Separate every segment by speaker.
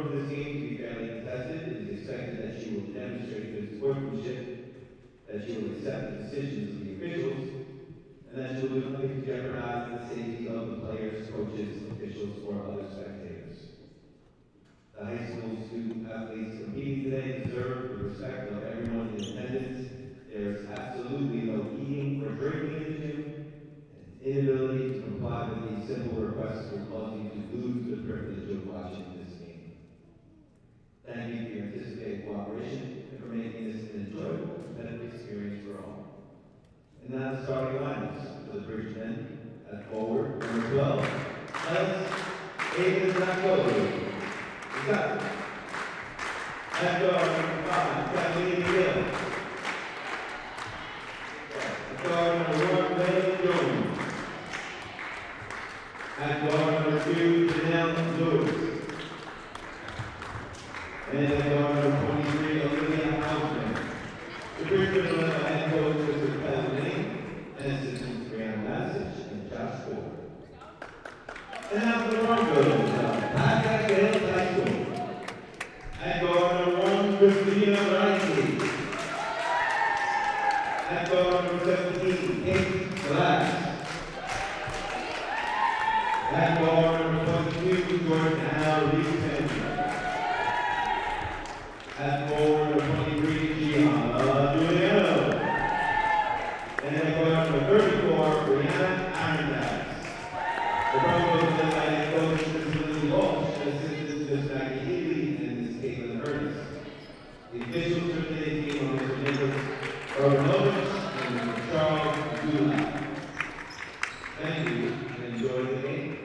Speaker 1: order for this game to be fairly contested, it is expected that she will demonstrate good sportsmanship, that she will accept the decisions of the officials, and that she will do nothing to jeopardize the safety of the players, coaches, officials, or other spectators. The high school student athletes competing today deserve the respect of everyone in attendance. There is absolutely no eating or drinking in the gym, and inability to comply with these simple requests will cause you to lose the privilege of watching this game. Thank you for your anticipated cooperation and for making this an enjoyable, competitive experience for all. And now the starting lineups for the Bridgemen at forward, number 12, Ellis Aiden Zachary. At guard, number 5, Kathleen Gill. At guard, number 1, Megan Jones. At guard, number 2, Janelle Lewis. And at guard, number 23, Olivia Hausman. The Bridgemen are led by head coach Mr. Pellegrini and assistants Brianna Massich and Josh Ford. And now for the Broncos, Pascack Hills High School. At guard number 1, Christina Varsity. At guard number 17, Kate Glass. At guard number 22, Jordan Bridgemen. At forward number 23, Gianna Giuliano. And at guard number 34, Brianna Ironback. The Broncos led by head coach Mr. Lily Walsh and assistants Ms. Maggie Healy and Ms. Caitlin Ernest. The officials for today's game are Mr. Nicholas Urbanovich and Mr. Charles Gula. Thank you and enjoy the game.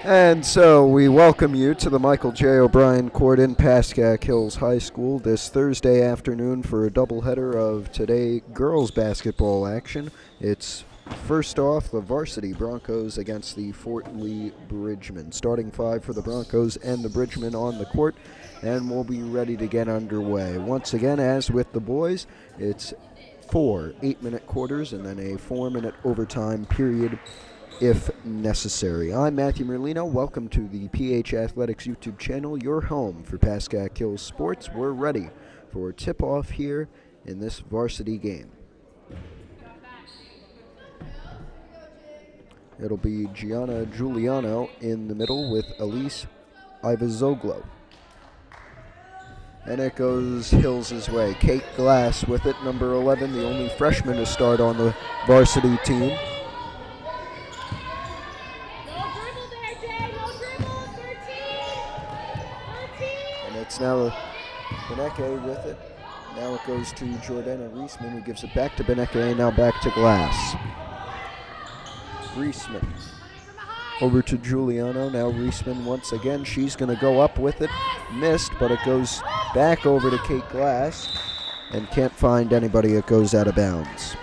Speaker 2: And so we welcome you to the Michael J. O'Brien Court in Pascack Hills High School this Thursday afternoon for a doubleheader of today girls basketball action. It's first off the Varsity Broncos against the Fort Lee Bridgemen. Starting 5 for the Broncos and the Bridgemen on the court, and we'll be ready to get underway. Once again, as with the boys, it's 4 8-minute quarters and then a 4-minute overtime period if necessary. I'm Matthew Merlino. Welcome to the PH Athletics YouTube channel, your home for Pascack Hills sports. We're ready for tip-off here in this varsity game. It'll be Gianna Giuliano in the middle with Elise Ivazoglu. And it goes Hills' way. Kate Glass with it, number 11, the only freshman to start on the varsity team. It's now Beneke with it. Now it goes to Jordana Reisman, who gives it back to Beneke, now back to Glass. Reisman over to Giuliano. Now Reisman once again. She's going to go up with it. Missed, but it goes back over to Kate Glass and can't find anybody. It goes out of bounds.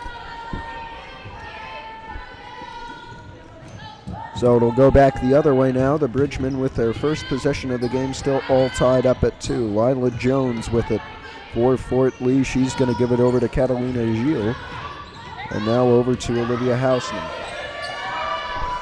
Speaker 2: So it'll go back the other way now. The Bridgemen with their first possession of the game still all tied up at 2. Lila Jones with it for Fort Lee. She's going to give it over to Catalina Gil. And now over to Olivia Hausman.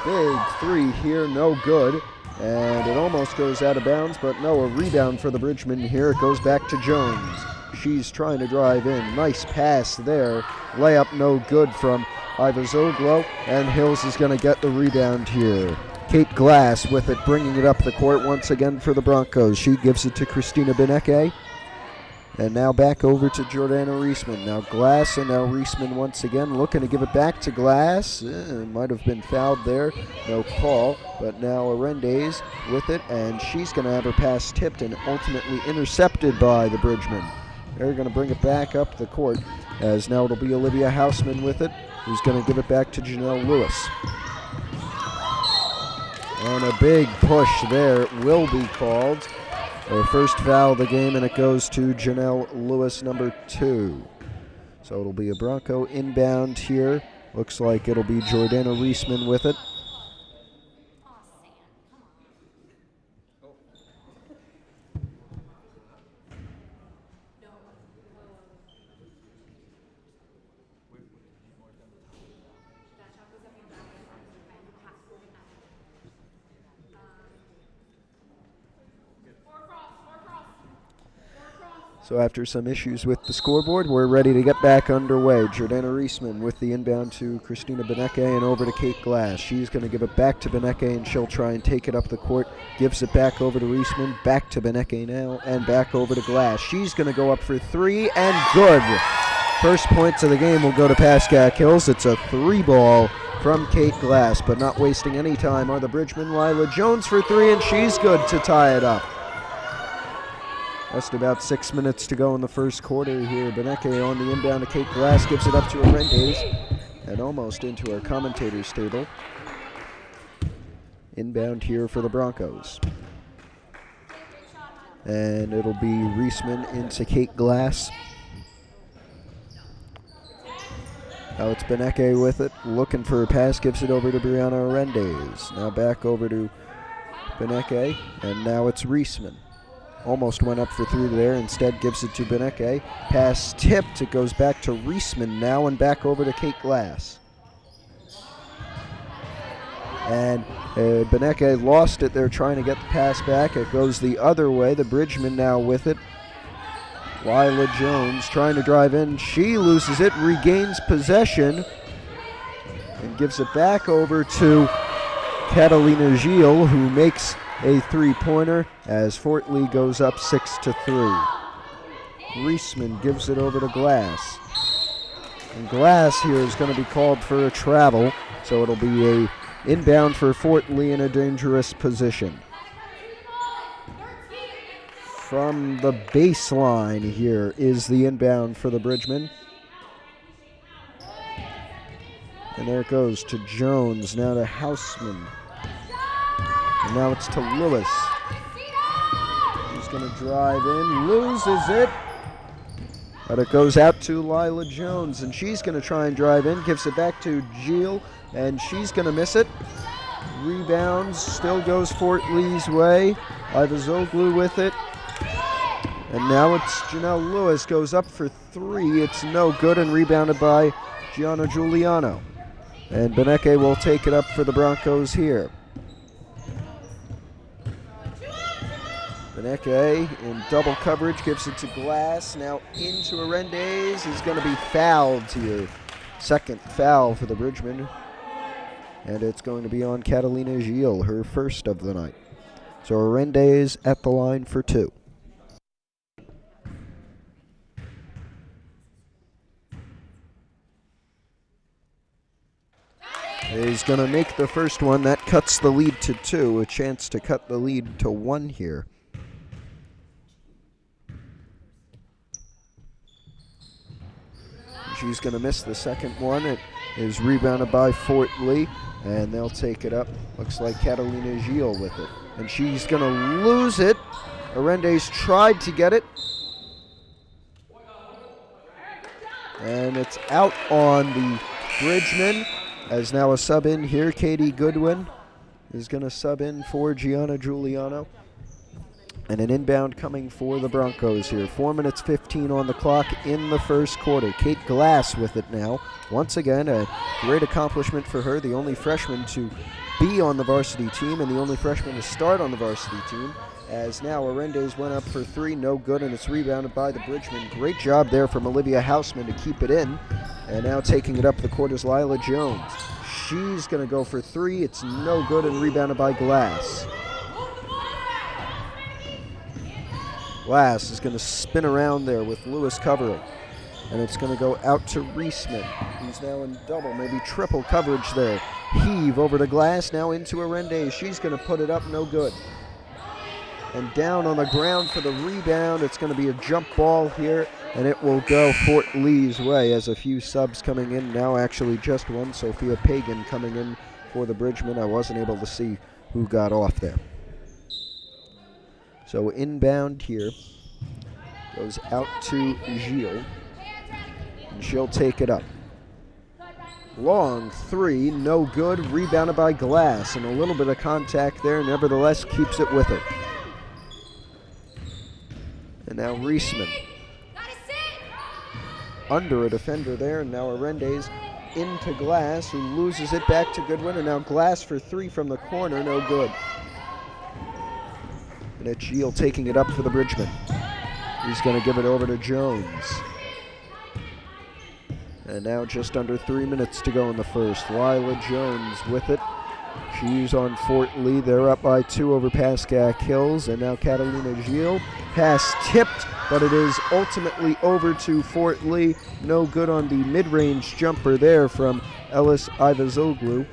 Speaker 2: Big 3 here, no good. And it almost goes out of bounds, but no, a rebound for the Bridgemen here. It goes back to Jones. She's trying to drive in. Nice pass there. Layup no good from Ivazoglu, and Hills is going to get the rebound here. Kate Glass with it, bringing it up the court once again for the Broncos. She gives it to Christina Beneke, and now back over to Jordana Reisman. Now Glass, and now Reisman once again looking to give it back to Glass. Might have been fouled there, no call, but now Arendes with it, and she's going to have her pass tipped and ultimately intercepted by the Bridgemen. They're going to bring it back up the court, as now it'll be Olivia Hausman with it, who's going to give it back to Janelle Lewis. And a big push there will be called. Her first foul of the game, and it goes to Janelle Lewis, number 2. So it'll be a Bronco inbound here. Looks like it'll be Jordana Reisman with it. So after some issues with the scoreboard, we're ready to get back underway. Jordana Reisman with the inbound to Christina Beneke and over to Kate Glass. She's going to give it back to Beneke, and she'll try and take it up the court. Gives it back over to Reisman, back to Beneke now, and back over to Glass. She's going to go up for three, and good. First points of the game will go to Pascack Hills. It's a 3-ball from Kate Glass, but not wasting any time are the Bridgemen. Lila Jones for three, and she's good to tie it up. Just about 6 minutes to go in the first quarter here. Beneke on the inbound to Kate Glass, gives it up to Arendes, and almost into our commentator's table. Inbound here for the Broncos. And it'll be Reisman into Kate Glass. Now it's Beneke with it, looking for a pass, gives it over to Brianna Arendes. Now back over to Beneke, and now it's Reisman. Almost went up for three there, instead gives it to Beneke. Pass tipped, it goes back to Reisman now and back over to Kate Glass. And Beneke lost it there trying to get the pass back. It goes the other way, the Bridgemen now with it. Lila Jones trying to drive in, she loses it, regains possession, and gives it back over to Catalina Gilles, who makes a three-pointer as Fort Lee goes up 6-3. Reisman gives it over to Glass. And Glass here is going to be called for a travel, so it'll be a inbound for Fort Lee in a dangerous position. From the baseline here is the inbound for the Bridgemen. And there it goes to Jones, now to Houseman. And now it's to Lewis. He's going to drive in, loses it. But it goes out to Lila Jones, and she's going to try and drive in, gives it back to Gilles, and she's going to miss it. Rebounds, still goes Fort Lee's way. Ivazoglu with it. And now it's Janelle Lewis, goes up for three. It's no good, and rebounded by Gianna Giuliano. And Beneke will take it up for the Broncos here. Beneke in double coverage, gives it to Glass, now into Arendes. He's going to be fouled here. Second foul for the Bridgemen. And it's going to be on Catalina Gilles, her first of the night. So Arendes at the line for two. He's going to make the first one. That cuts the lead to two. A chance to cut the lead to one here. She's going to miss the second one. It is rebounded by Fort Lee, and they'll take it up. Looks like Catalina Gilles with it. And she's going to lose it. Arendes tried to get it. And it's out on the Bridgemen. As now a sub in here, Katie Goodwin is going to sub in for Gianna Giuliano. And an inbound coming for the Broncos here. 4 minutes 15 on the clock in the first quarter. Kate Glass with it now. Once again, a great accomplishment for her. The only freshman to be on the varsity team and the only freshman to start on the varsity team. As now Arendes went up for three, no good, and it's rebounded by the Bridgemen. Great job there from Olivia Houseman to keep it in. And now taking it up the court is Lila Jones. She's going to go for three. It's no good, and rebounded by Glass. Glass is going to spin around there with Lewis covering. And it's going to go out to Reisman, who's now in double, maybe triple coverage there. Heave over to Glass, now into Arendes. She's going to put it up, no good. And down on the ground for the rebound. It's going to be a jump ball here, and it will go Fort Lee's way as a few subs coming in. Now actually just one, Sophia Pagan coming in for the Bridgemen. I wasn't able to see who got off there. So inbound here goes out to Gilles, and she'll take it up. Long three, no good, rebounded by Glass, and a little bit of contact there, nevertheless keeps it with her. And now Reisman under a defender there, and now Arendes into Glass, who loses it back to Goodwin, and now Glass for three from the corner, no good. And it's Gilles taking it up for the Bridgemen. He's going to give it over to Jones. And now just under 3 minutes to go in the first. Lila Jones with it. She's on Fort Lee. They're up by 2 over Pascack Hills. And now Catalina Gil. Pass tipped, but it is ultimately over to Fort Lee. No good on the mid-range jumper there from Ellis Ivazoglu.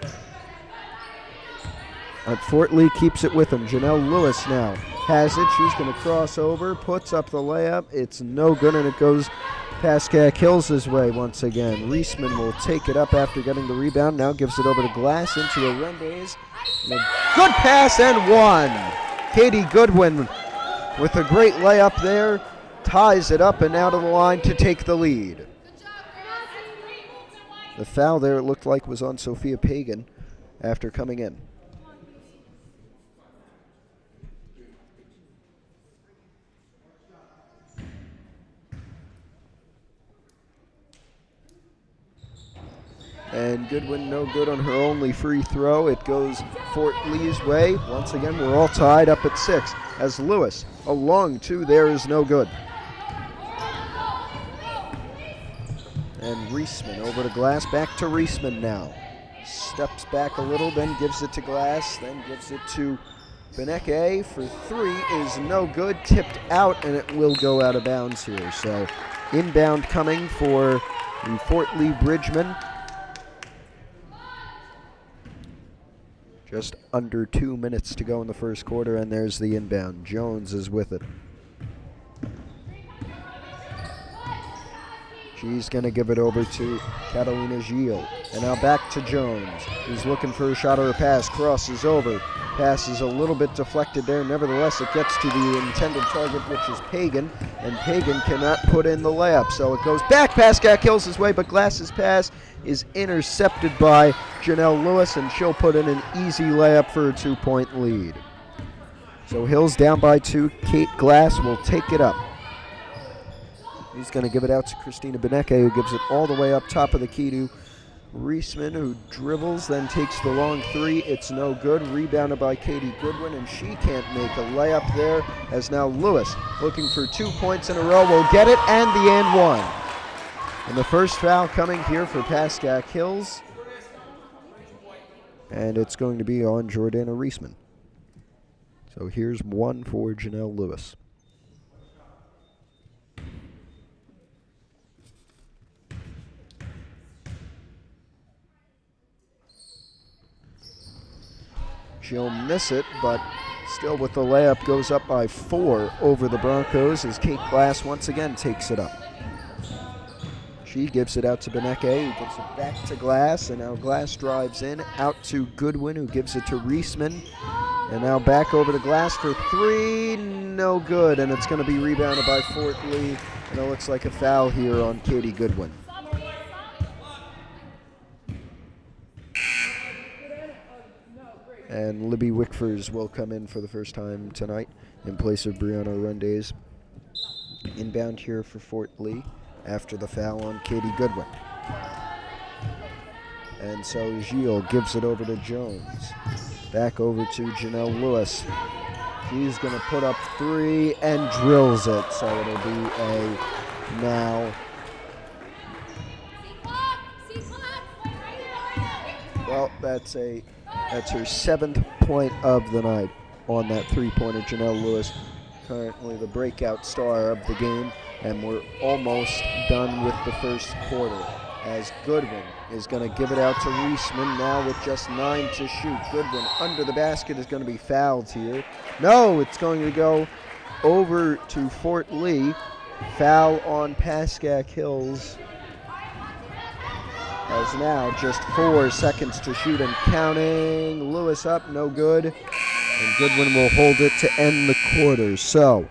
Speaker 2: But Fort Lee keeps it with him. Janelle Lewis now has it. She's going to cross over, puts up the layup. It's no good, and it goes Pascack Hills' way once again. Reisman will take it up after getting the rebound. Now gives it over to Glass into Arendes. A good pass and one. Katie Goodwin with a great layup there. Ties it up and now to the line to take the lead. The foul there, it looked like, was on Sophia Pagan after coming in. And Goodwin no good on her only free throw. It goes Fort Lee's way. Once again, we're all tied up at 6 as Lewis, a long 2 there is no good. And Reisman over to Glass, back to Reisman now. Steps back a little, then gives it to Glass, then gives it to Beneke for 3 is no good, tipped out, and it will go out of bounds here. So inbound coming for the Fort Lee Bridgemen. Just under 2 minutes to go in the first quarter, and there's the inbound. Jones is with it. She's going to give it over to Catalina Gil. And now back to Jones. He's looking for a shot or a pass. Crosses over. Pass is a little bit deflected there. Nevertheless, it gets to the intended target, which is Pagan. And Pagan cannot put in the layup. So it goes back Pascack Hills' way, but Glass's pass is intercepted by Janelle Lewis, and she'll put in an easy layup for a 2-point lead. So Hills down by 2. Kate Glass will take it up. He's going to give it out to Christina Beneke, who gives it all the way up top of the key to Reisman, who dribbles, then takes the long 3. It's no good. Rebounded by Katie Goodwin, and she can't make a layup there, as now Lewis, looking for 2 points in a row, will get it, and the and one. And the first foul coming here for Pascack Hills. And it's going to be on Jordana Reisman. So here's one for Janelle Lewis. She'll miss it, but still with the layup goes up by 4 over the Broncos as Kate Glass once again takes it up. She gives it out to Beneke, who gives it back to Glass, and now Glass drives in, out to Goodwin, who gives it to Reisman, and now back over to Glass for 3, no good, and it's going to be rebounded by Fort Lee, and it looks like a foul here on Katie Goodwin. And Libby Wickfors will come in for the first time tonight in place of Brianna Arendes. Inbound here for Fort Lee after the foul on Katie Goodwin. And so Gil gives it over to Jones. Back over to Janelle Lewis. She's going to put up 3 and drills it. So it'll be a now. Well, that's her 7th point of the night on that 3-pointer. Janelle Lewis, currently the breakout star of the game, and we're almost done with the first quarter as Goodwin is going to give it out to Reisman now with just 9 to shoot. Goodwin under the basket is going to be fouled here. No, it's going to go over to Fort Lee. Foul on Pascack Hills. As now just 4 seconds to shoot and counting. Lewis up, no good. And Goodwin will hold it to end the quarter. So,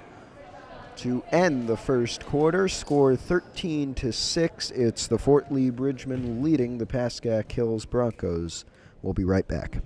Speaker 2: to end the first quarter, score 13-6. It's the Fort Lee Bridgemen leading the Pascack Hills Broncos. We'll be right back.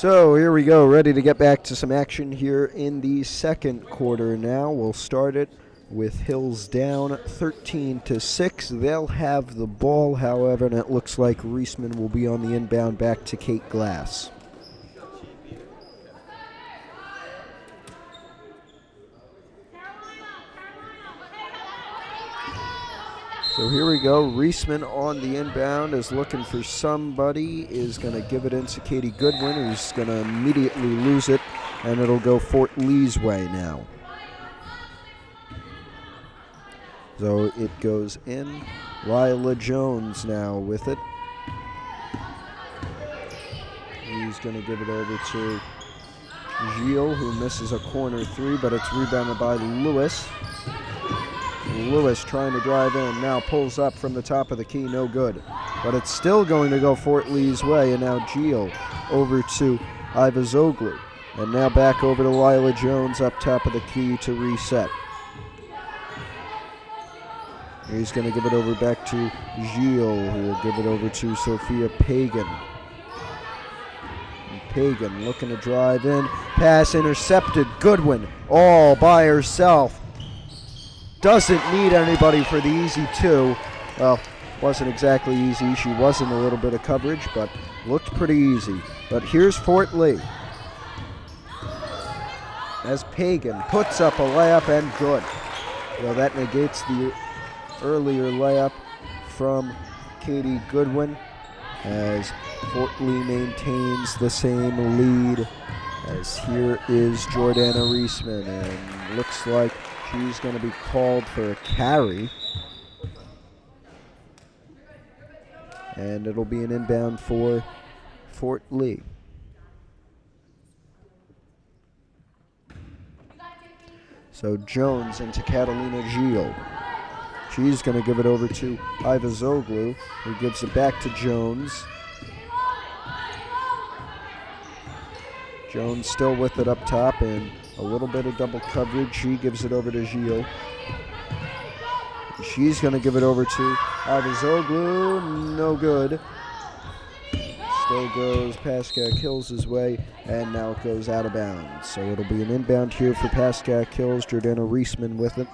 Speaker 2: So here we go, ready to get back to some action here in the second quarter now. We'll start it with Hills down 13-6. They'll have the ball, however, and it looks like Reisman will be on the inbound back to Kate Glass. So here we go. Reisman on the inbound is looking for somebody, is going to give it into Katie Goodwin, who's going to immediately lose it, and it'll go Fort Lee's way now. So it goes in. Lila Jones now with it. He's going to give it over to Gilles, who misses a corner three, but it's rebounded by Lewis. Lewis trying to drive in, now pulls up from the top of the key, no good. But it's still going to go Fort Lee's way, and now Gilles over to Ivazoglu. And now back over to Lila Jones up top of the key to reset. He's going to give it over back to Gilles, who will give it over to Sophia Pagan. And Pagan looking to drive in, pass intercepted, Goodwin all by herself. Doesn't need anybody for the easy two. Well, wasn't exactly easy. She was in a little bit of coverage, but looked pretty easy. But here's Fort Lee. As Pagan puts up a layup and good. Well, that negates the earlier layup from Katie Goodwin as Fort Lee maintains the same lead. As here is Jordana Reisman, and looks like she's going to be called for a carry. And it'll be an inbound for Fort Lee. So Jones into Catalina Gilles. She's going to give it over to Ivazoglu, who gives it back to Jones. Jones still with it up top, and a little bit of double coverage. She gives it over to Gilles. She's going to give it over to Ivazoglu. No good. Still goes Pascack Hills his way, and now it goes out of bounds. So it'll be an inbound here for Pascack Hills. Jordana Reisman with it.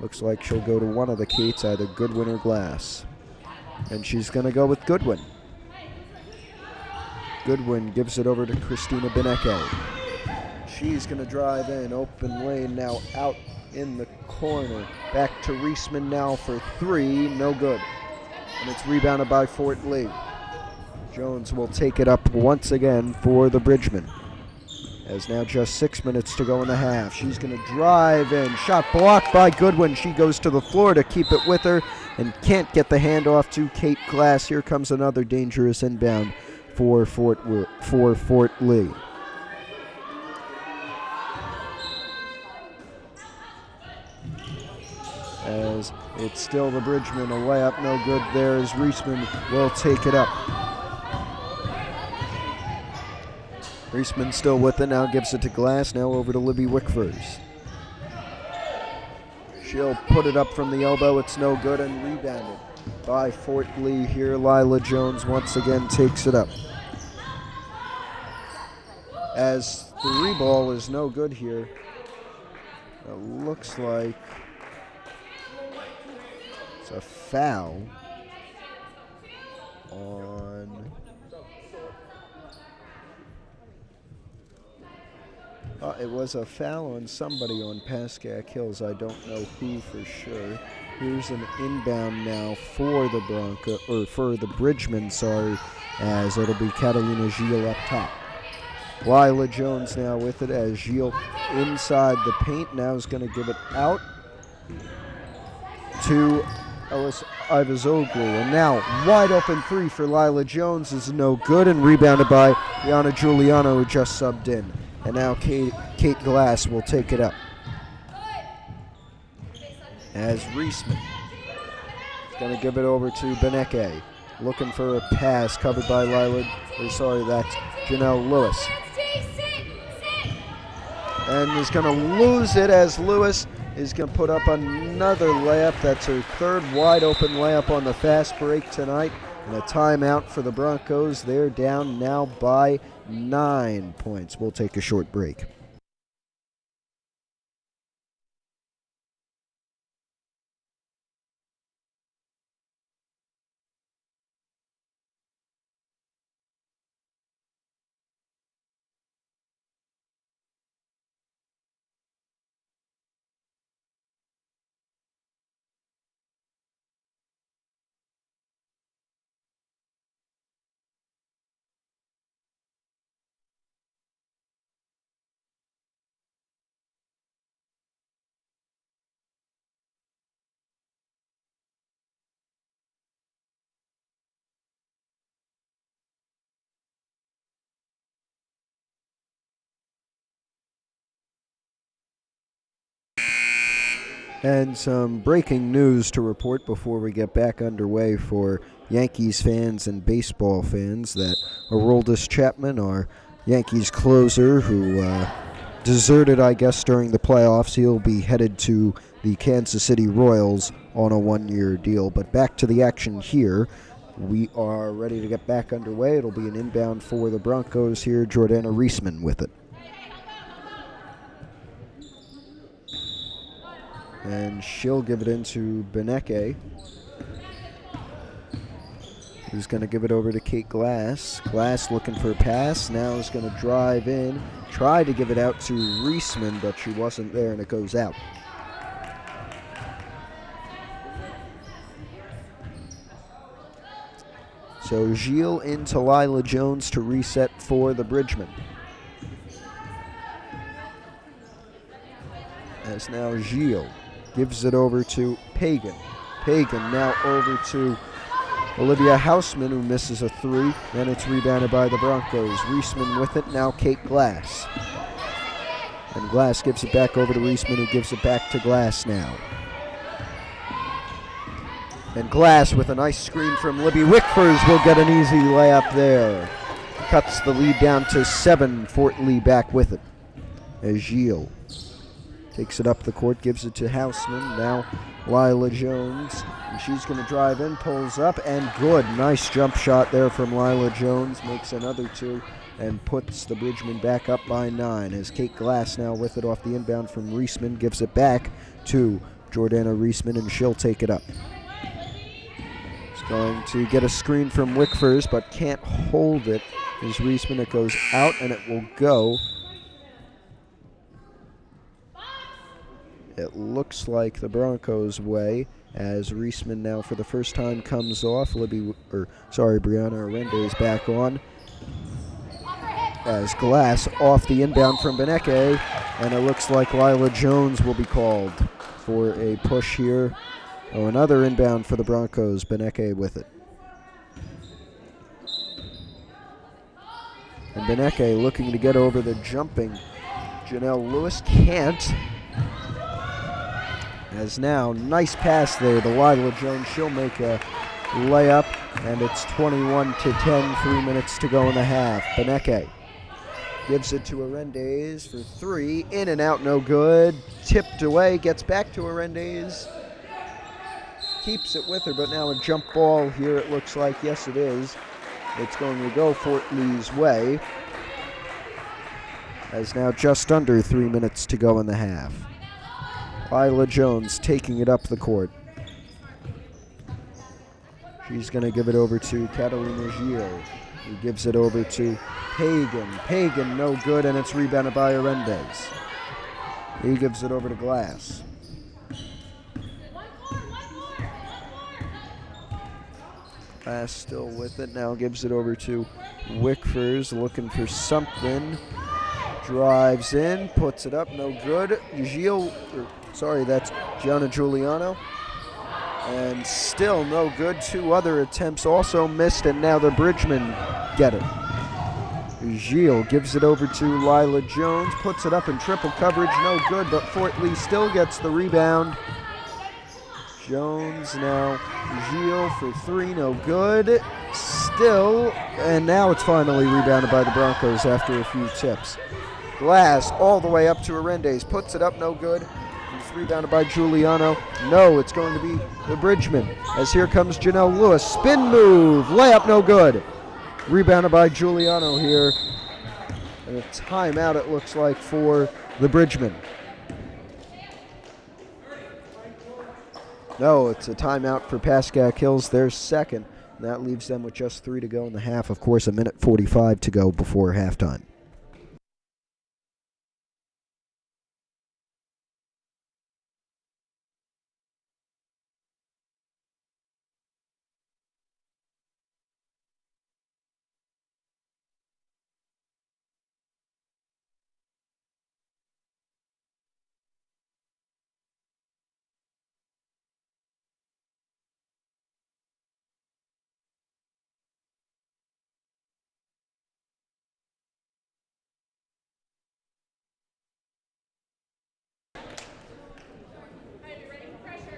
Speaker 2: Looks like she'll go to one of the Kates, either Goodwin or Glass. And she's going to go with Goodwin. Goodwin gives it over to Christina Beneke. She's going to drive in, open lane now out in the corner. Back to Reisman now for three, no good. And it's rebounded by Fort Lee. Jones will take it up once again for the Bridgemen. As now just 6 minutes to go in the half. She's going to drive in, shot blocked by Goodwin. She goes to the floor to keep it with her and can't get the handoff to Kate Glass. Here comes another dangerous inbound for Fort Lee. As it's still the Bridgemen, a layup no good there as Reisman will take it up. Reisman still with it, now gives it to Glass, now over to Libby Wickfors. She'll put it up from the elbow, it's no good, and rebounded by Fort Lee here. Lila Jones once again takes it up. As the reball is no good here, it looks like it's a foul on it was a foul on somebody on Pascack Hills. I don't know who for sure. Here's an inbound now for the for the Bridgemen, sorry, as it'll be Catalina Gilles up top. Lila Jones now with it as Gilles inside the paint. Now is going to give it out to Ellis Ivazoglu. And now wide open three for Lila Jones is no good, and rebounded by Yana Giuliano, who just subbed in. And now Kate Glass will take it up. As Reisman is going to give it over to Beneke. Looking for a pass covered by that's Janelle Lewis. And is going to lose it as Lewis is going to put up another layup. That's her third wide open layup on the fast break tonight. And a timeout for the Broncos. They're down now by 9 points. We'll take a short break. And some breaking news to report before we get back underway for Yankees fans and baseball fans that Aroldis Chapman, our Yankees closer, who deserted, I guess, during the playoffs, he'll be headed to the Kansas City Royals on a one-year deal. But back to the action here. We are ready to get back underway. It'll be an inbound for the Broncos here. Jordana Reisman with it. And she'll give it into Beneke, who's going to give it over to Kate Glass. Glass looking for a pass. Now is going to drive in. Tried to give it out to Reisman, but she wasn't there, and it goes out. So Gilles into Lila Jones to reset for the Bridgemen. As now Gilles gives it over to Pagan. Pagan now over to Olivia Hausman, who misses a three. Then it's rebounded by the Broncos. Reisman with it. Now Kate Glass. And Glass gives it back over to Reisman, who gives it back to Glass now. And Glass with a nice screen from Libby Wickfors will get an easy layup there. Cuts the lead down to 7. Fort Lee back with it. As Gilles takes it up the court, gives it to Hausman. Now Lila Jones. And she's going to drive in, pulls up, and good. Nice jump shot there from Lila Jones. Makes another 2 and puts the Bridgemen back up by 9. As Kate Glass now with it off the inbound from Reisman. Gives it back to Jordana Reisman, and she'll take it up. It's going to get a screen from Wickfors, but can't hold it. As Reisman, it goes out, and it will go. It looks like the Broncos' way, as Reisman now for the first time comes off. Brianna Arende is back on. As Glass off the inbound from Beneke, and it looks like Lila Jones will be called for a push here. Oh, another inbound for the Broncos. Beneke with it. And Beneke looking to get over the jumping Janelle Lewis. Can't. As now, nice pass there to Lila Jones. She'll make a layup, and it's 21-10, 3 minutes to go in the half. Beneke gives it to Arendes for 3. In and out, no good. Tipped away, gets back to Arendes. Keeps it with her, but now a jump ball here, it looks like. Yes, it is. It's going to go Fort Lee's way. As now just under 3 minutes to go in the half. Lila Jones taking it up the court. She's going to give it over to Catalina Gilles, who gives it over to Pagan. Pagan, no good, and it's rebounded by Arendes. He gives it over to Glass. Glass still with it, now gives it over to Wickfors, looking for something. Drives in, puts it up, no good. That's Gianna Giuliano. And still no good. 2 other attempts also missed, and now the Bridgemen get it. Gilles gives it over to Lila Jones, puts it up in triple coverage, no good, but Fort Lee still gets the rebound. Jones now, Gilles for 3, no good. Still, and now it's finally rebounded by the Broncos after a few tips. Glass all the way up to Arendes, puts it up, no good. It's rebounded by Giuliano. No, it's going to be the Bridgemen. As here comes Janelle Lewis. Spin move. Layup no good. Rebounded by Giuliano here. And a timeout, it looks like, for the Bridgemen. No, it's a timeout for Pascack Hills, their second. And that leaves them with just 3 to go in the half. Of course, 1:45 to go before halftime.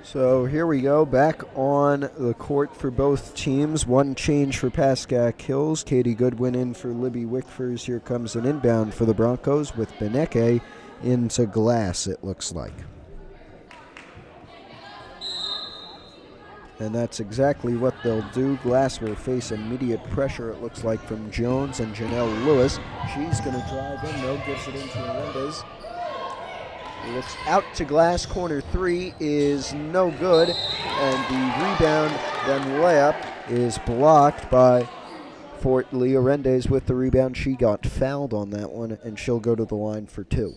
Speaker 2: So here we go, back on the court for both teams. One change for Pascack Hills. Katie Goodwin in for Libby Wickfors. Here comes an inbound for the Broncos with Beneke into Glass, it looks like. And that's exactly what they'll do. Glass will face immediate pressure, it looks like, from Jones and Janelle Lewis. She's going to drive in, though, gives it into Melendez. Looks out to Glass. Corner 3 is no good. And the rebound, then layup, is blocked by Fort Lee. Arendes with the rebound. She got fouled on that one, and she'll go to the line for 2.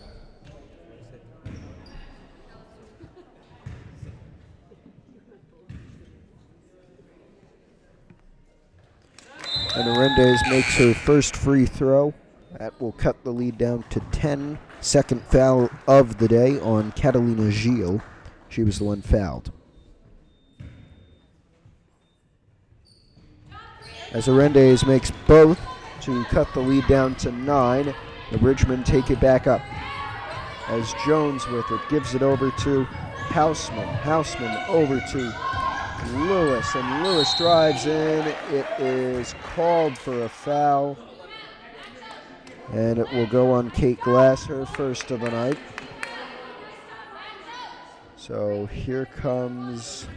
Speaker 2: And Arendes makes her first free throw. That will cut the lead down to 10. Second foul of the day on Catalina Gil. She was the one fouled. As Arendes makes both to cut the lead down to 9, the Bridgemen take it back up. As Jones with it gives it over to Houseman. Houseman over to Lewis, and Lewis drives in. It is called for a foul. And it will go on Kate Glass, her first of the night. So here comes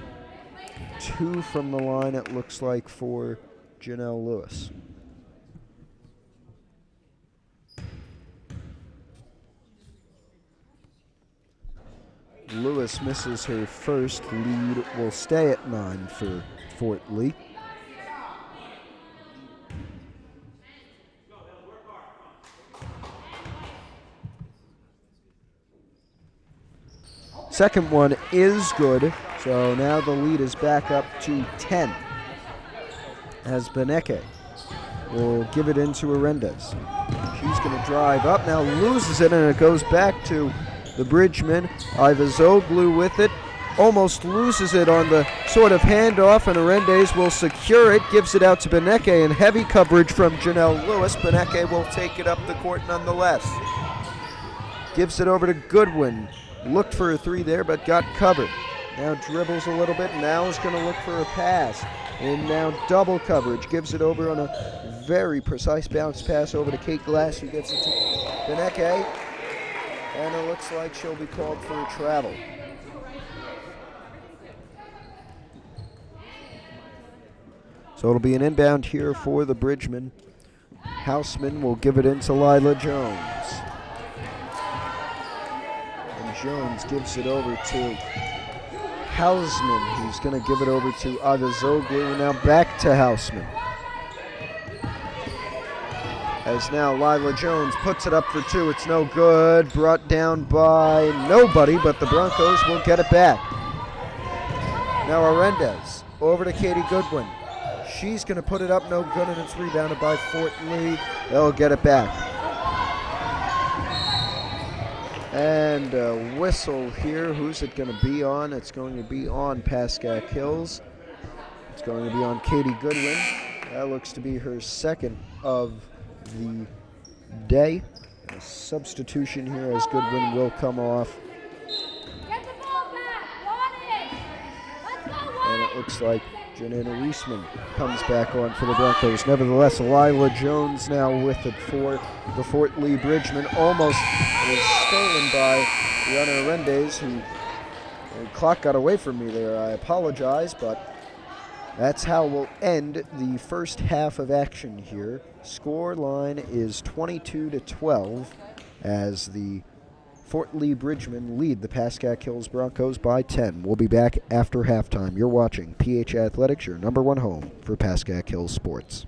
Speaker 2: 2 from the line, it looks like, for Janelle Lewis. Lewis misses her first. Lead will stay at 9 for Fort Lee. Second one is good, so now the lead is back up to 10. As Beneke will give it into Arendes. She's going to drive up, now loses it, and it goes back to the Bridgemen. Ivazoglu with it, almost loses it on the sort of handoff, and Arendes will secure it, gives it out to Beneke, and heavy coverage from Janelle Lewis. Beneke will take it up the court nonetheless. Gives it over to Goodwin. Looked for a 3 there, but got covered. Now dribbles a little bit, now is going to look for a pass. And now double coverage, gives it over on a very precise bounce pass over to Kate Glass, who gets it to Beneke. And it looks like she'll be called for a travel. So it'll be an inbound here for the Bridgemen. Houseman will give it into Lila Jones. Jones gives it over to Houseman. He's going to give it over to Ivazoglu. Now back to Houseman. As now Lila Jones puts it up for 2. It's no good. Brought down by nobody, but the Broncos will get it back. Now Arendes over to Katie Goodwin. She's going to put it up, no good, and it's rebounded by Fort Lee. They'll get it back. And a whistle here. Who's it going to be on? It's going to be on Pascack Hills. It's going to be on Katie Goodwin. That looks to be her second of the day. A substitution here as Goodwin will come off.
Speaker 3: Get the ball back. Let's go,
Speaker 2: And it looks like Janina Reisman comes back on for the Broncos. Nevertheless, Lila Jones now with it for the Fort Lee Bridgemen. Almost is stolen by Brianna Arendes, who the clock got away from me there. I apologize, but that's how we'll end the first half of action here. Score line is 22-12 as the Fort Lee Bridgemen lead the Pascack Hills Broncos by 10. We'll be back after halftime. You're watching PH Athletics, your #1 home for Pascack Hills sports.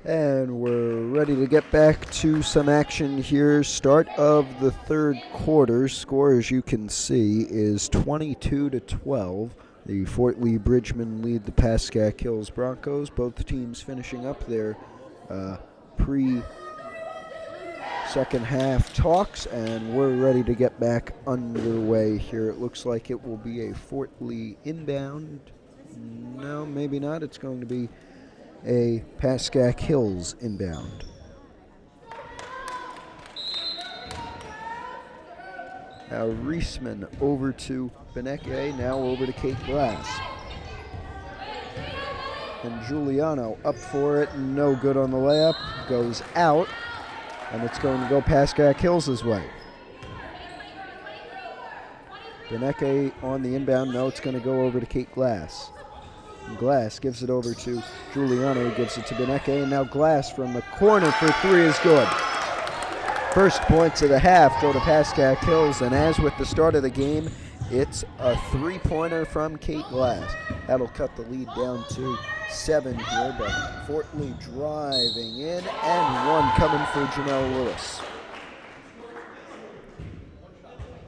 Speaker 2: And we're ready to get back to some action here. Start of the third quarter. Score, as you can see, is 22-12. The Fort Lee Bridgemen lead the Pascack Hills Broncos. Both teams finishing up their pre-second half talks, and we're ready to get back underway here. It looks like it will be a Fort Lee inbound. No, maybe not. It's going to be a Pascack Hills inbound. Now Reisman over to Beneke, now over to Kate Glass. And Giuliano up for it, no good on the layup, goes out, and it's going to go Pascack Hills' way. Beneke on the inbound, no, it's going to go over to Kate Glass. Glass gives it over to Giuliano, gives it to Beneke, and now Glass from the corner for three is good. First points of the half go to Pascack Hills, and as with the start of the game, it's a three-pointer from Kate Glass. That'll cut the lead down to 7 here, but Fort Lee driving in, and one coming for Janelle Lewis.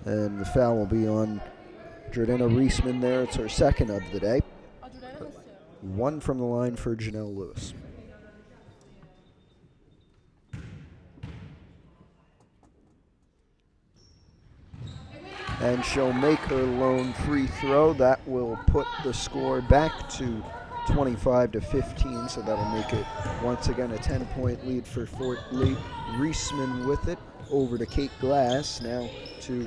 Speaker 2: And the foul will be on Jordana Reisman there. It's her second of the day. One from the line for Janelle Lewis. And she'll make her lone free throw. That will put the score back to 25-15, so that'll make it once again a 10-point lead for Fort Lee. Reisman with it, over to Kate Glass, now to,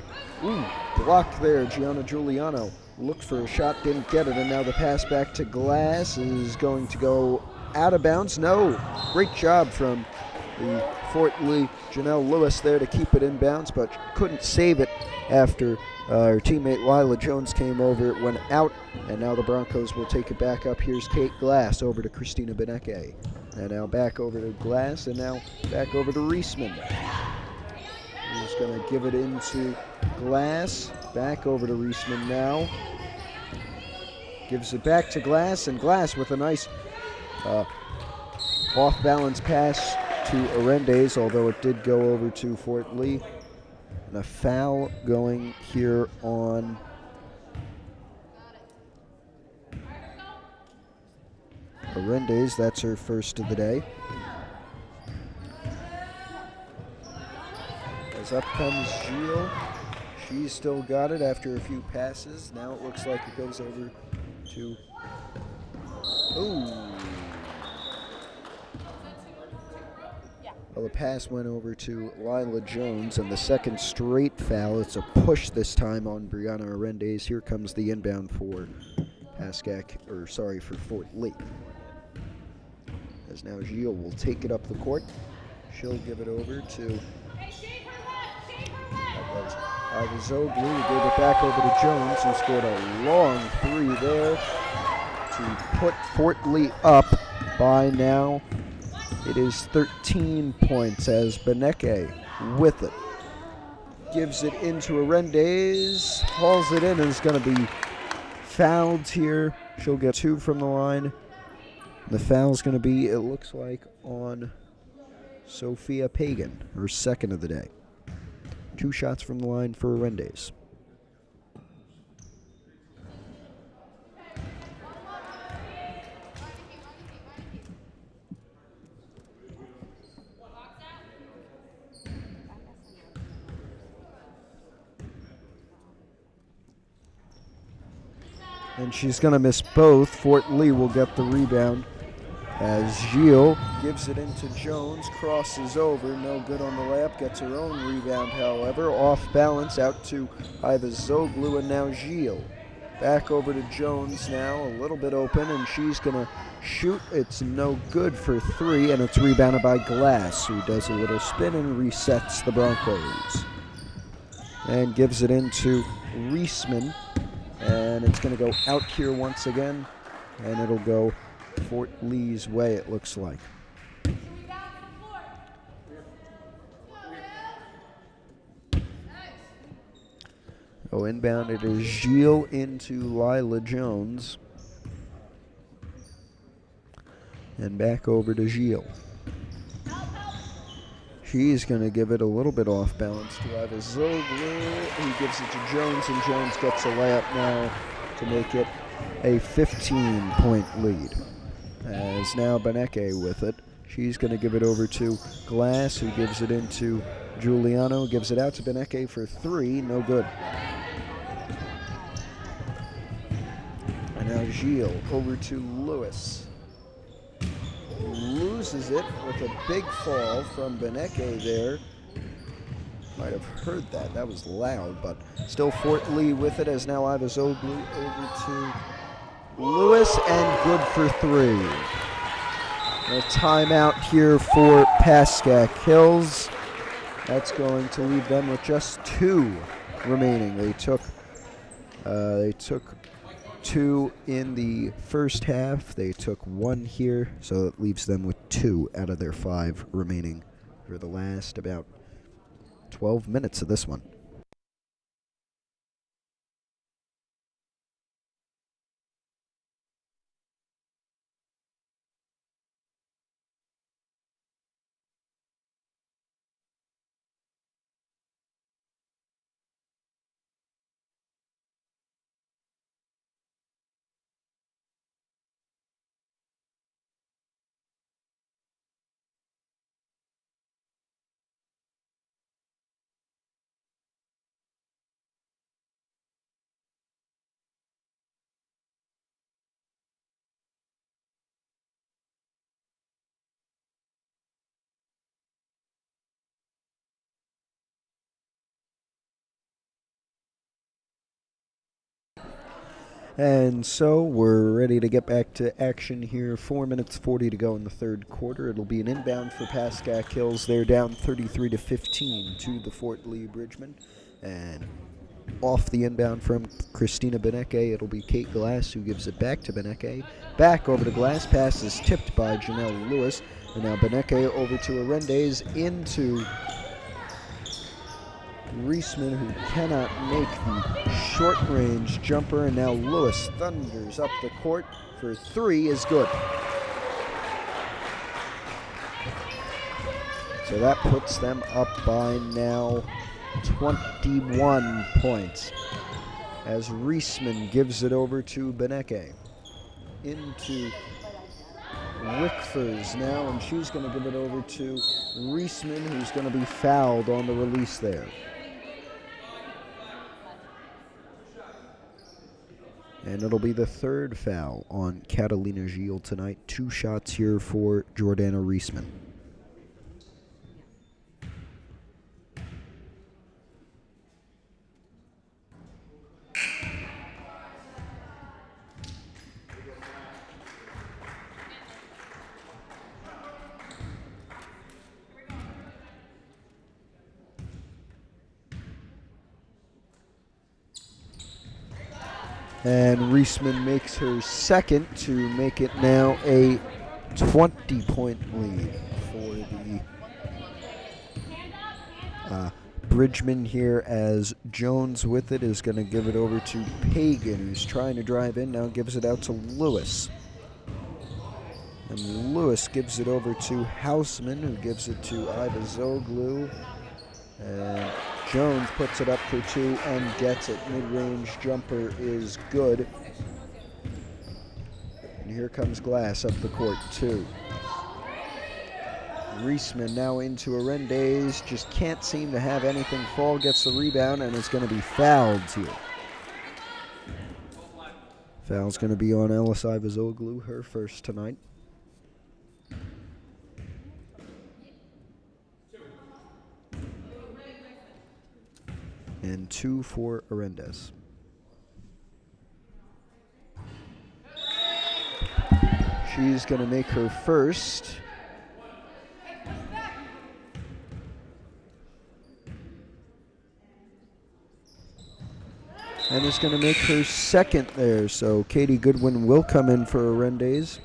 Speaker 2: blocked there, Gianna Giuliano. Looked for a shot, didn't get it, and now the pass back to Glass is going to go out of bounds. No, great job from the Fort Lee Janelle Lewis there to keep it in bounds, but couldn't save it after her teammate Lila Jones came over. It went out, and now the Broncos will take it back up. Here's Kate Glass over to Christina Beneke. And now back over to Glass, and now back over to Reisman. He's going to give it into Glass. Back over to Reisman now. Gives it back to Glass, and Glass with a nice off-balance pass to Arendes, although it did go over to Fort Lee. And a foul going here on Arendes. That's her first of the day. As up comes Gilles. She's still got it after a few passes. Now it looks like it goes over to... Well, the pass went over to Lila Jones, and the second straight foul. It's a push this time on Brianna Arendes. Here comes the inbound for for Fort Lee. As now Gilles will take it up the court. She'll give it over to... Ivazoglu, who gave it back over to Jones, who scored a long three there to put Fort Lee up by now. It is 13 points as Beneke with it. Gives it into Arendes, hauls it in, and is going to be fouled here. She'll get 2 from the line. The foul's going to be, it looks like, on Sophia Pagan, her second of the day. 2 shots from the line for Arendes. And she's going to miss both. Fort Lee will get the rebound as Gilles gives it into Jones, crosses over, no good on the layup, gets her own rebound, however, off balance out to Ivazoglu, and now Gilles. Back over to Jones now, a little bit open, and she's going to shoot. It's no good for 3, and it's rebounded by Glass, who does a little spin and resets the Broncos. And gives it into Reisman, and it's going to go out here once again, and it'll go Fort Lee's way, it looks like. Oh, inbound, it is Gilles into Lila Jones. And back over to Gilles. She's going to give it a little bit off balance to Ivazoglu. He gives it to Jones, and Jones gets a layup now to make it a 15-point lead. As now Beneke with it. She's going to give it over to Glass, who gives it into Giuliano. Gives it out to Beneke for 3. No good. And now Gilles over to Lewis. Loses it with a big fall from Beneke there. Might have heard that. That was loud, but still Fort Lee with it as now Ivazoglu over to Lewis, and good for 3. A timeout here for Pascack Hills. That's going to leave them with just 2 remaining. They took 2 in the first half. They took 1 here, so it leaves them with 2 out of their 5 remaining for the last about 12 minutes of this one. And so we're ready to get back to action here. 4 minutes 40 to go in the third quarter. It'll be an inbound for Pascack Hills. They're down 33-15 to the Fort Lee Bridgemen. And off the inbound from Christina Beneke, it'll be Kate Glass who gives it back to Beneke. Back over to Glass. Pass is tipped by Janelle Lewis. And now Beneke over to Arendes into Reisman, who cannot make the short-range jumper, and now Lewis thunders up the court for 3 is good. So that puts them up by now 21 points as Reisman gives it over to Beneke. Into Wickfors now, and she's going to give it over to Reisman, who's going to be fouled on the release there. And it'll be the 3rd foul on Catalina Gilles tonight. 2 shots here for Jordana Reisman. And Reisman makes her 2nd to make it now a 20-point lead for the Bridgemen here, as Jones with it is going to give it over to Pagan, who's trying to drive in, now gives it out to Lewis. And Lewis gives it over to Houseman, who gives it to Ivazoglu. And Jones puts it up for 2 and gets it. Mid-range jumper is good. And here comes Glass up the court, 2. Reisman now into Arendes, just can't seem to have anything fall, gets the rebound, and is going to be fouled here. Foul's going to be on Ellis Ivazoglu, her first tonight. And 2 for Arendes. She's going to make her first. And is going to make her 2nd there. So Katie Goodwin will come in for Arendes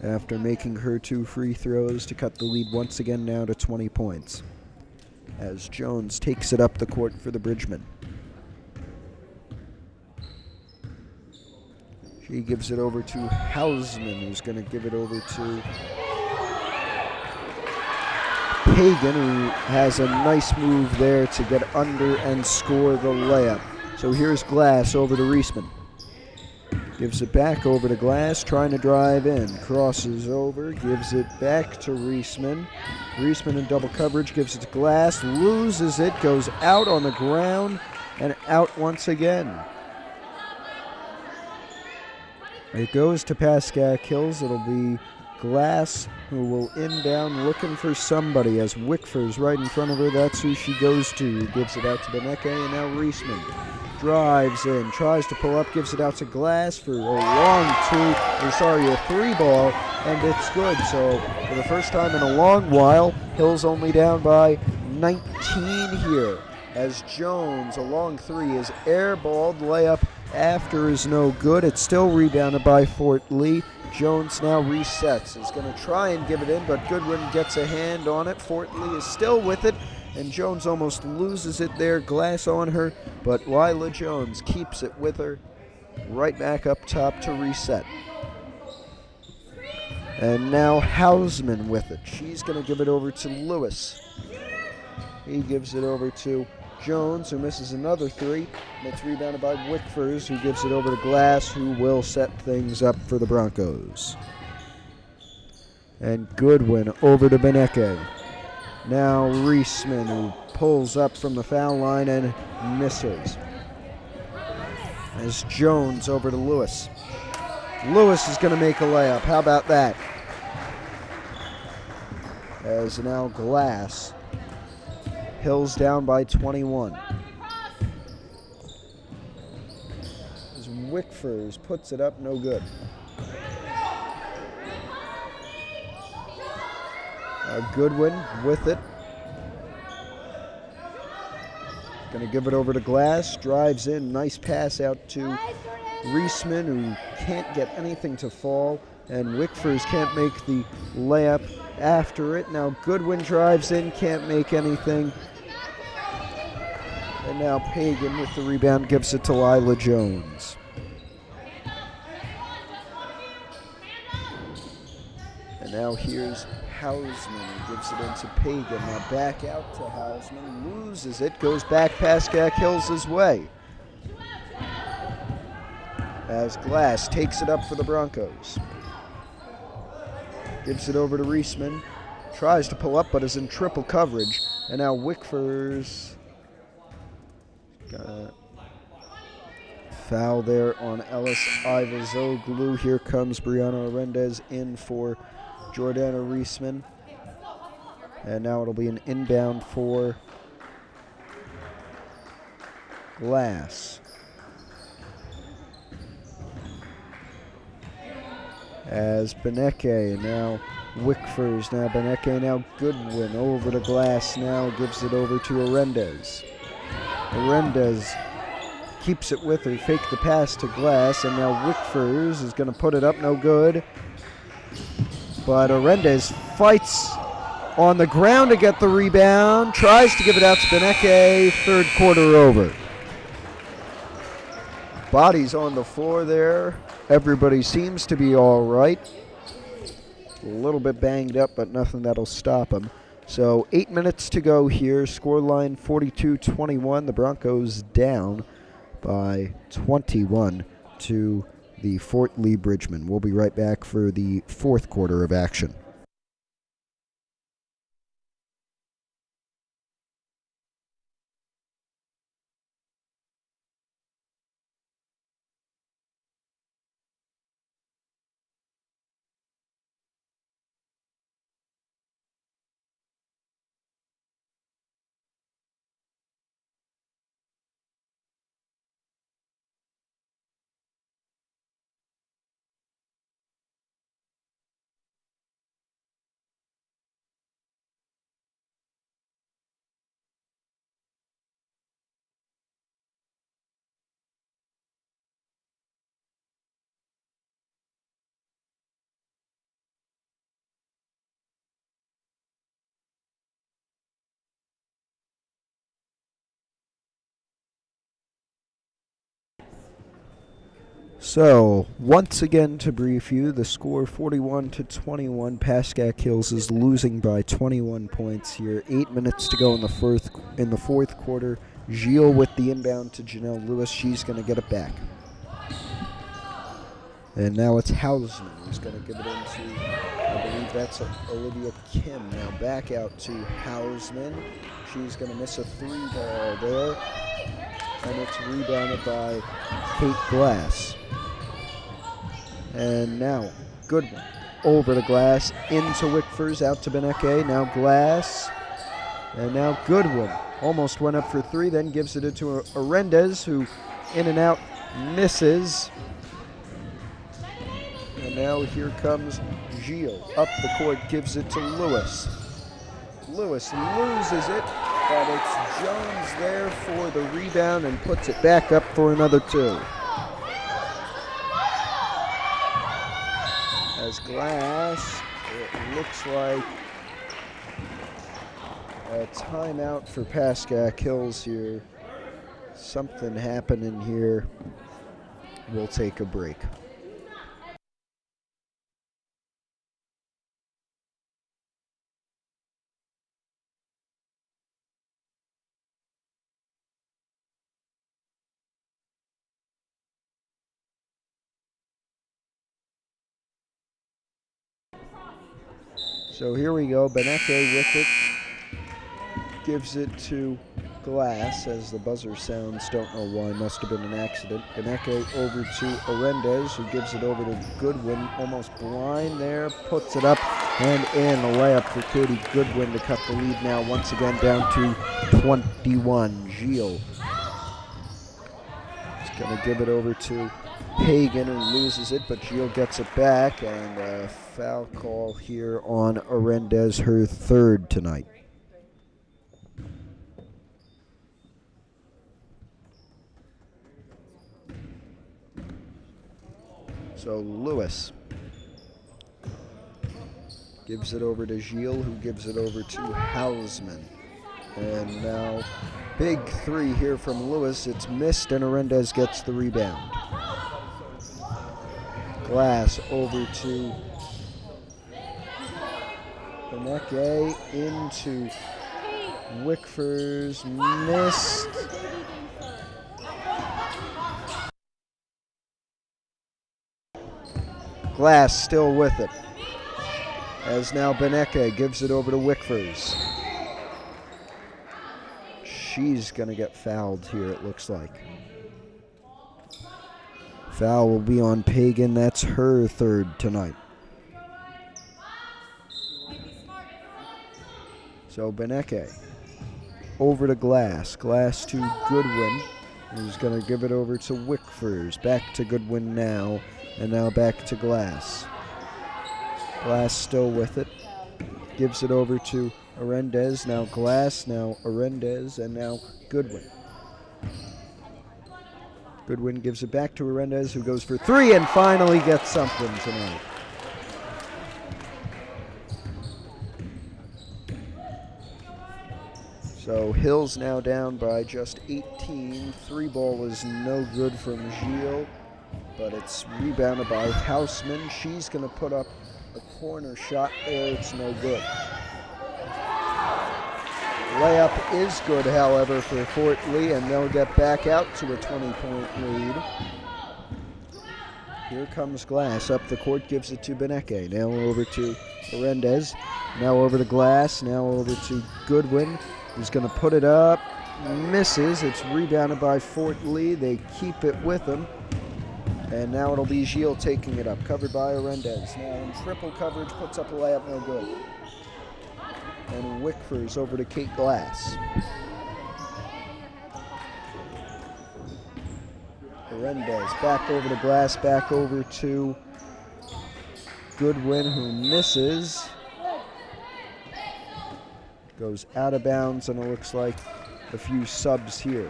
Speaker 2: after making her 2 free throws to cut the lead once again now to 20 points. As Jones takes it up the court for the Bridgemen. She gives it over to Hausman, who's going to give it over to Pagan, who has a nice move there to get under and score the layup. So here's Glass over to Reisman. Gives it back over to Glass, trying to drive in. Crosses over, gives it back to Reisman. Reisman in double coverage, gives it to Glass, loses it, goes out on the ground, and out once again. It goes to Pascack Hills. It'll be Glass who will inbound looking for somebody as Wickford's right in front of her. That's who she goes to. Gives it out to Beneke, and now Reisman drives in, tries to pull up, gives it out to Glass for a long a 3 ball, and it's good. So for the first time in a long while, Hills only down by 19 here as Jones, a long 3, is airballed. Layup after is no good. It's still rebounded by Fort Lee. Jones now resets. Is going to try and give it in, but Goodwin gets a hand on it. Fort Lee is still with it, and Jones almost loses it there. Glass on her, but Lila Jones keeps it with her. Right back up top to reset. And now Hausman with it. She's going to give it over to Lewis. He gives it over to Jones, who misses another 3. And it's rebounded by Wickfors, who gives it over to Glass, who will set things up for the Broncos. And Goodwin over to Beneke. Now Reisman, who pulls up from the foul line and misses. As Jones over to Lewis. Lewis is going to make a layup. How about that? As now Glass. Hills down by 21. As Wickfors puts it up, no good. Goodwin with it. Going to give it over to Glass. Drives in. Nice pass out to Reisman, who can't get anything to fall. And Wickfors can't make the layup after it. Now Goodwin drives in. Can't make anything. And now Pagan with the rebound gives it to Lila Jones. And now here's Hausman, who gives it into Pagan. Now back out to Hausman, loses it, goes back Pascack Hills' way. As Glass takes it up for the Broncos. Gives it over to Reisman. Tries to pull up, but is in triple coverage. And now Wickfors. Foul there on Ellis Ivazoglu. Here comes Brianna Arendez in for Jordana Reisman. And now it'll be an inbound for Glass. As Beneke, now Wickfors, now Beneke, now Goodwin over to Glass, now gives it over to Arendez. Arendez keeps it with her, fake the pass to Glass, and now Wickfors is going to put it up, no good. But Arendez fights on the ground to get the rebound, tries to give it out to Beneke, third quarter over. Bodies on the floor there. Everybody seems to be all right. A little bit banged up, but nothing that'll stop them. So 8 minutes to go here. Scoreline 42-21. The Broncos down by 21 to the Fort Lee Bridgemen. We'll be right back for the fourth quarter of action. So, once again to brief you, the score 41-21. Pascack Hills is losing by 21 points here. 8 minutes to go in the fourth quarter. Gilles with the inbound to Janelle Lewis. She's going to get it back. And now it's Hausman who's going to give it into, I believe that's Olivia Kim. Now back out to Hausman. She's going to miss a 3-ball there. And it's rebounded by Kate Glass. And now Goodwin over to Glass, into Wickfors, out to Beneke. Now Glass. And now Goodwin almost went up for 3, then gives it to Arendez, who in and out misses. And now here comes Gilles up the court, gives it to Lewis. Lewis loses it, but it's Jones there for the rebound and puts it back up for another 2. As Glass, it looks like a timeout for Pascack Hills here. Something happening here. We'll take a break. So here we go, Beneke with it, gives it to Glass as the buzzer sounds, don't know why, must have been an accident. Beneke over to Arendez, who gives it over to Goodwin, almost blind there, puts it up and in. A layup for Katie Goodwin to cut the lead now once again down to 21. Gilles is going to give it over to Pagan, who loses it, but Gilles gets it back, and a foul call here on Arendez, her 3rd tonight. So Lewis gives it over to Gilles, who gives it over to Hausman. And now big 3 here from Lewis. It's missed, and Arendez gets the rebound. Glass over to Beneke, into Wickfors, missed. Glass still with it, as now Beneke gives it over to Wickfors. She's going to get fouled here, it looks like. Foul will be on Pagan. That's her 3rd tonight. So Beneke over to Glass. Glass to Goodwin, who's going to give it over to Wickfors. Back to Goodwin now, and now back to Glass. Glass still with it. Gives it over to Arendez. Now Glass, now Arendez, and now Goodwin. Goodwin gives it back to Arendez, who goes for 3 and finally gets something tonight. So Hills now down by just 18. 3-ball is no good from Gilles, but it's rebounded by Hausman. She's going to put up a corner shot there. It's no good. Layup is good, however, for Fort Lee, and they'll get back out to a 20-point lead. Here comes Glass up the court, gives it to Beneke. Now over to Arendez. Now over to Glass. Now over to Goodwin, who's going to put it up. Misses. It's rebounded by Fort Lee. They keep it with them. And now it'll be Gilles taking it up, covered by Arendez. Now in triple coverage, puts up a layup, no good. And Wickfors over to Kate Glass. Arendez back over to Glass, back over to Goodwin, who misses. Goes out of bounds, and it looks like a few subs here.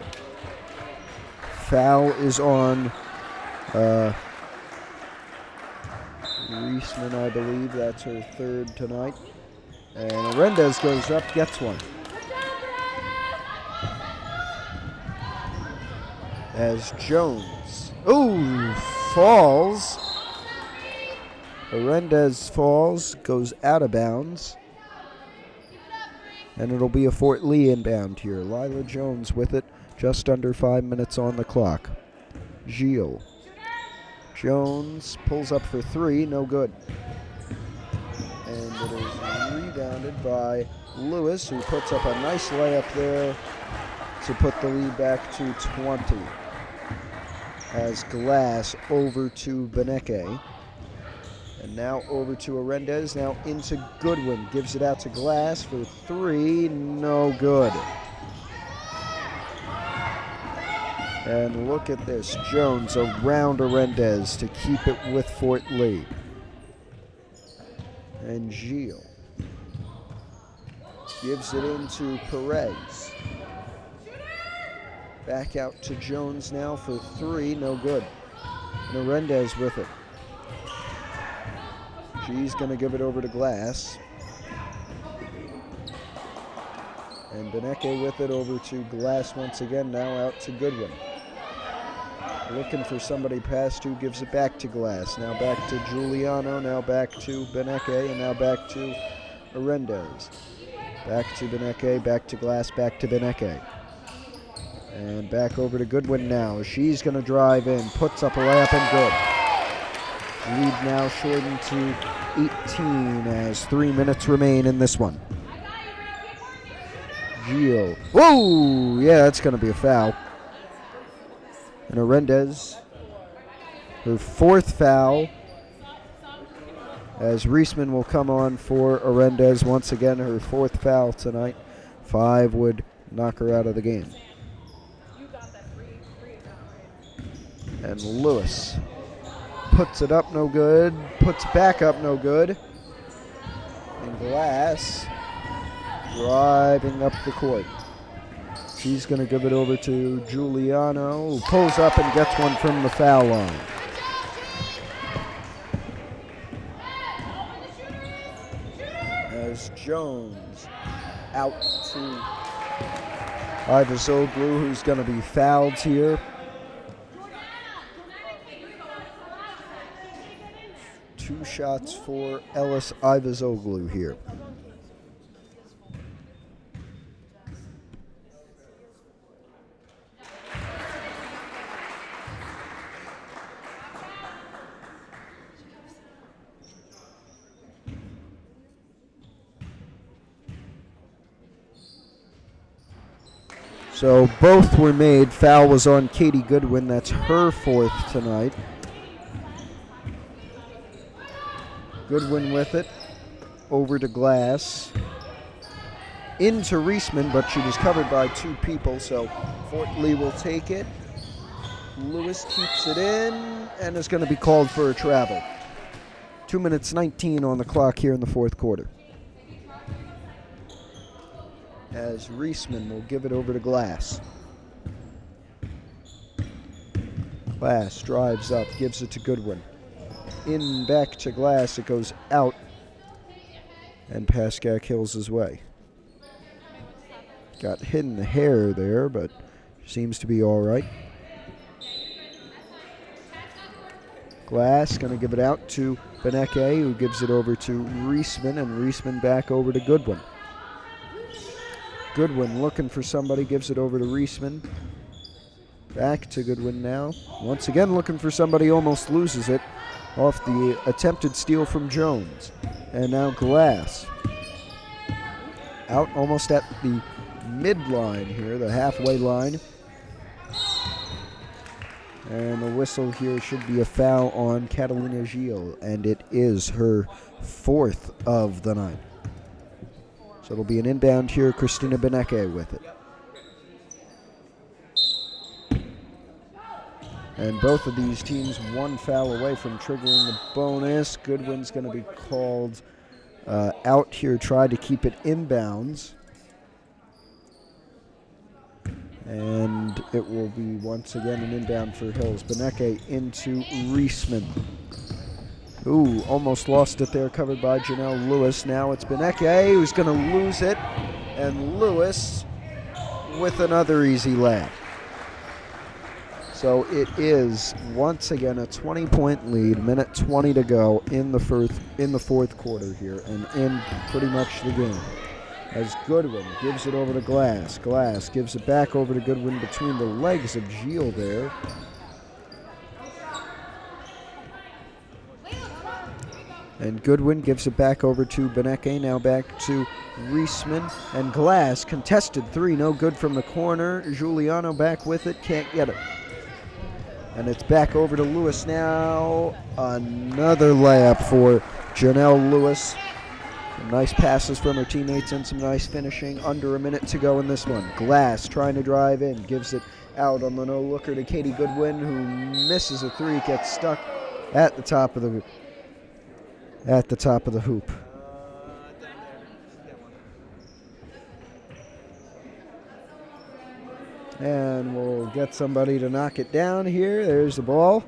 Speaker 2: Foul is on Reisman, I believe. That's her 3rd tonight. And Arendez goes up, gets one. As Jones, falls. Arendez falls, goes out of bounds. And it'll be a Fort Lee inbound here. Lila Jones with it, just under 5 minutes on the clock. Gilles. Jones pulls up for three, no good. And it is rebounded by Lewis, who puts up a nice layup there to put the lead back to 20. As Glass over to Beneke. And now over to Arendez, now into Goodwin. Gives it out to Glass for three, no good. And look at this, Jones around Arendez to keep it with Fort Lee. And Gilles gives it into Perez. Back out to Jones now for three, no good. And Arendez with it. She's going to give it over to Glass. And Beneke with it over to Glass once again, now out to Goodwin. Looking for somebody past who gives it back to Glass. Now back to Giuliano, now back to Beneke, and now back to Arendez. Back to Beneke, back to Glass, back to Beneke. And back over to Goodwin now. She's going to drive in, puts up a layup and good. Lead now shortened to 18 as 3 minutes remain in this one. Gilles. Whoa! Yeah, that's going to be a foul. And Arendez, her fourth foul, as Reisman will come on for Arendez once again, her fourth foul tonight. 5 would knock her out of the game. And Lewis puts it up, no good. Puts back up, no good. And Glass driving up the court. She's going to give it over to Giuliano, who pulls up and gets one from the foul line. As Jones out to Ivazoglu, who's going to be fouled here. 2 shots for Ellis Ivazoglu here. So both were made. Foul was on Katie Goodwin. That's her fourth tonight. Goodwin with it. Over to Glass. Into Reisman, but she was covered by 2 people, so Fort Lee will take it. Lewis keeps it in and is going to be called for a travel. 2 minutes 19 on the clock here in the fourth quarter. As Reisman will give it over to Glass. Glass drives up, gives it to Goodwin. In back to Glass, it goes out, and Pascack kills his way. Got hit in the hair there, but seems to be all right. Glass going to give it out to Beneke, who gives it over to Reisman, and Reisman back over to Goodwin. Goodwin looking for somebody, gives it over to Reisman. Back to Goodwin now. Once again looking for somebody, almost loses it off the attempted steal from Jones. And now Glass. Out almost at the midline here, the halfway line. And the whistle here should be a foul on Catalina Gilles, and it is her fourth of the night. So it'll be an inbound here, Christina Beneke with it. And both of these teams 1 foul away from triggering the bonus. Goodwin's going to be called out here, tried to keep it inbounds. And it will be once again an inbound for Hills. Beneke into Reisman. Ooh, almost lost it there, covered by Janelle Lewis. Now it's Beneke who's going to lose it. And Lewis with another easy layup. So it is once again a 20-point lead, minute 20 to go in the fourth quarter here, and in pretty much the game. As Goodwin gives it over to Glass. Glass gives it back over to Goodwin between the legs of Gilles there. And Goodwin gives it back over to Beneke, now back to Reisman. And Glass, contested three, no good from the corner. Giuliano back with it, can't get it. And it's back over to Lewis now. Another layup for Janelle Lewis. Some nice passes from her teammates and some nice finishing. Under a minute to go in this one. Glass trying to drive in, gives it out on the no-looker to Katie Goodwin, who misses a three, gets stuck at the top of the hoop. And we'll get somebody to knock it down here. There's the ball.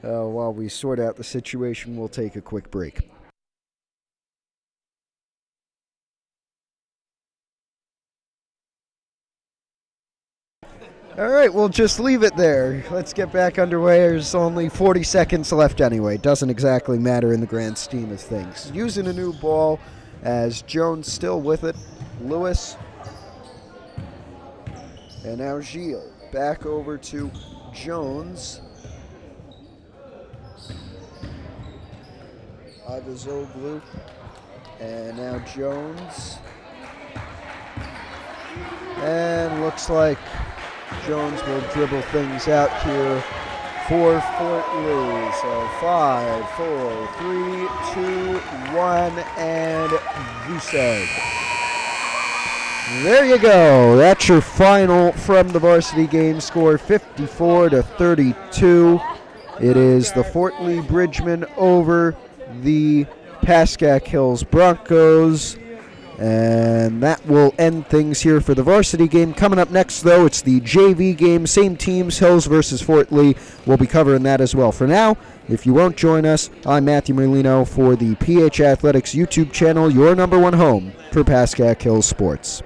Speaker 2: While we sort out the situation, we'll take a quick break. All right, we'll just leave it there. Let's get back underway. There's only 40 seconds left anyway. Doesn't exactly matter in the grand scheme of things. Using a new ball as Jones still with it. Lewis. And now Gilles. Back over to Jones. Avizoglu. And now Jones. And looks like Jones will dribble things out here for Fort Lee. So 5, 4, 3, 2, 1, and goose egg. There you go. That's your final from the varsity game score, 54-32. It is the Fort Lee Bridgemen over the Pascack Hills Broncos. And that will end things here for the varsity game. Coming up next, though, it's the JV game. Same teams, Hills versus Fort Lee. We'll be covering that as well. For now, if you won't join us, I'm Matthew Merlino for the PH Athletics YouTube channel, your #1 home for Pascack Hills sports.